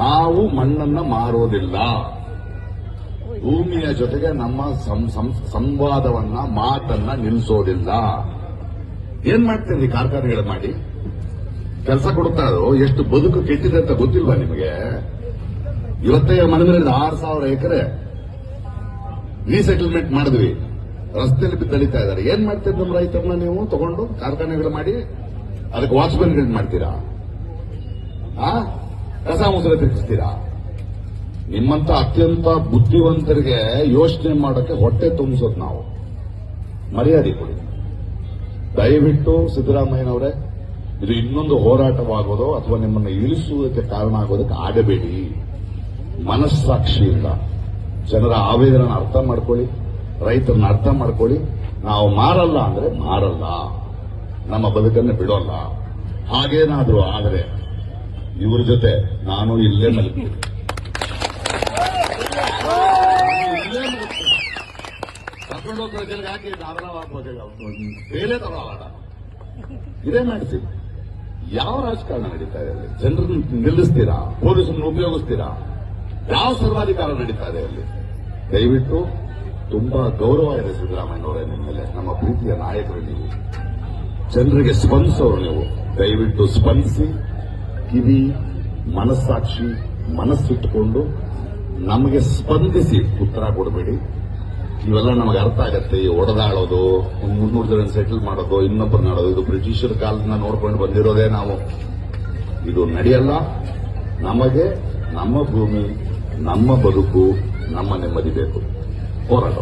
ನಾವು ಮಣ್ಣನ್ನ ಮಾರೋದಿಲ್ಲ. ಭೂಮಿಯ ಜೊತೆಗೆ ನಮ್ಮ ಸಂವಾದವನ್ನ ಮಾತನ್ನ ನಿಲ್ಲಿಸೋದಿಲ್ಲ. ಏನ್ ಮಾಡ್ತೀರಿ ಕಾರ್ಖಾನೆಗಳು ಮಾಡಿ ಕೆಲಸ ಕೊಡ್ತಾ ಇದ್ರು? ಎಷ್ಟು ಬದುಕು ಕೆಟ್ಟಿದೆ ಅಂತ ಗೊತ್ತಿಲ್ವಾ ನಿಮಗೆ? ಇವತ್ತೇ ಮನವಿನಲ್ಲಿ 6,000 ಎಕರೆ ರೀಸೆಟಲ್ಮೆಂಟ್ ಮಾಡಿದ್ವಿ, ರಸ್ತೆಯಲ್ಲಿ ಬಿದ್ದಳಿತಾ ಇದ್ದಾರೆ. ಏನ್ ಮಾಡ್ತೀರಿ ನಮ್ಮ ರೈತರನ್ನ ನೀವು ತಗೊಂಡು ಕಾರ್ಖಾನೆಗಳು ಮಾಡಿ ಅದಕ್ಕೆ ವಾಚ್ಮೆನ್ಗಳು ಮಾಡ್ತೀರಾ? ಕಸ ಮುಸುರೆ ತಿರ್ಗಿಸ್ತೀರಾ? ನಿಮ್ಮಂತ ಅತ್ಯಂತ ಬುದ್ಧಿವಂತರಿಗೆ ಯೋಚನೆ ಮಾಡೋಕೆ ಹೊಟ್ಟೆ ತುಂಬಿಸೋದು ನಾವು. ಮರ್ಯಾದೆ ಕೊಡಿ ದಯವಿಟ್ಟು. ಸಿದ್ದರಾಮಯ್ಯನವರೇ, ಇದು ಇನ್ನೊಂದು ಹೋರಾಟವಾಗೋದು ಅಥವಾ ನಿಮ್ಮನ್ನು ಇಳಿಸುವುದಕ್ಕೆ ಕಾರಣ ಆಗೋದಕ್ಕೆ ಆಗಬೇಡಿ. ಮನಸ್ಸಾಕ್ಷಿಯಿಂದ ಜನರ ಆವೇದನ ಅರ್ಥ ಮಾಡ್ಕೊಳ್ಳಿ, ರೈತರನ್ನ ಅರ್ಥ ಮಾಡ್ಕೊಳ್ಳಿ. ನಾವು ಮಾರಲ್ಲ ಅಂದ್ರೆ ಮಾರಲ್ಲ, ನಮ್ಮ ಬದುಕನ್ನು ಬಿಡೋಲ್ಲ. ಹಾಗೇನಾದ್ರೂ ಆದರೆ ಇವ್ರ ಜೊತೆ ನಾನು ಇಲ್ಲೇ ಮಲಗ್ತೀನಿ. ಕರ್ಕೊಂಡೋಗಿ ಪ್ರಜೆಗೆ ಹಾಕಿ ಬೇಲೆ ತಗೊಳ್ಳೋಣ. ಇದೇ ಮಾಡ್ತೀವಿ. ಯಾವ ರಾಜಕಾರಣ ನಡೀತಾ ಇದೆ ಅಲ್ಲಿ? ಜನರನ್ನು ನಿಲ್ಲಿಸ್ತೀರಾ? ಪೊಲೀಸರನ್ನು ಉಪಯೋಗಿಸ್ತೀರಾ? ಯಾವ ಸರ್ವಾಧಿಕಾರ ನಡೀತಾ ಇದೆ ಅಲ್ಲಿ? ದಯವಿಟ್ಟು ತುಂಬಾ ಗೌರವ ಇದೆ ಸಿದ್ದರಾಮಯ್ಯನವರೇ ನಿಮ್ಮ ಮೇಲೆ. ನಮ್ಮ ಪ್ರೀತಿಯ ನಾಯಕರು ನೀವು, ಜನರಿಗೆ ಸ್ಪಂದಿಸೋರು ನೀವು. ದಯವಿಟ್ಟು ಸ್ಪಂದಿಸಿ, ಕಿವಿ ಮನಸ್ಸಾಕ್ಷಿ ಮನಸ್ಸಿಟ್ಟುಕೊಂಡು ನಮಗೆ ಸ್ಪಂದಿಸಿ ಉತ್ತರ ಕೊಡಬೇಡಿ. ಇವೆಲ್ಲ ನಮಗೆ ಅರ್ಥ ಆಗತ್ತೆ. ಈ ಒಡೆದಾಡೋದು, 300 ಜನ ಸೆಟಲ್ ಮಾಡೋದು, ಇನ್ನೊಬ್ಬರು ಮಾಡೋದು, ಇದು ಬ್ರಿಟಿಷರ ಕಾಲದಿಂದ ನೋಡ್ಕೊಂಡು ಬಂದಿರೋದೇ ನಾವು. ಇದು ನಡೆಯಲ್ಲ. ನಮಗೆ ನಮ್ಮ ಭೂಮಿ, ನಮ್ಮ ಬದುಕು, ನಮ್ಮ ನೆಮ್ಮದಿ ಬೇಕು. ಹೋರಾಟ.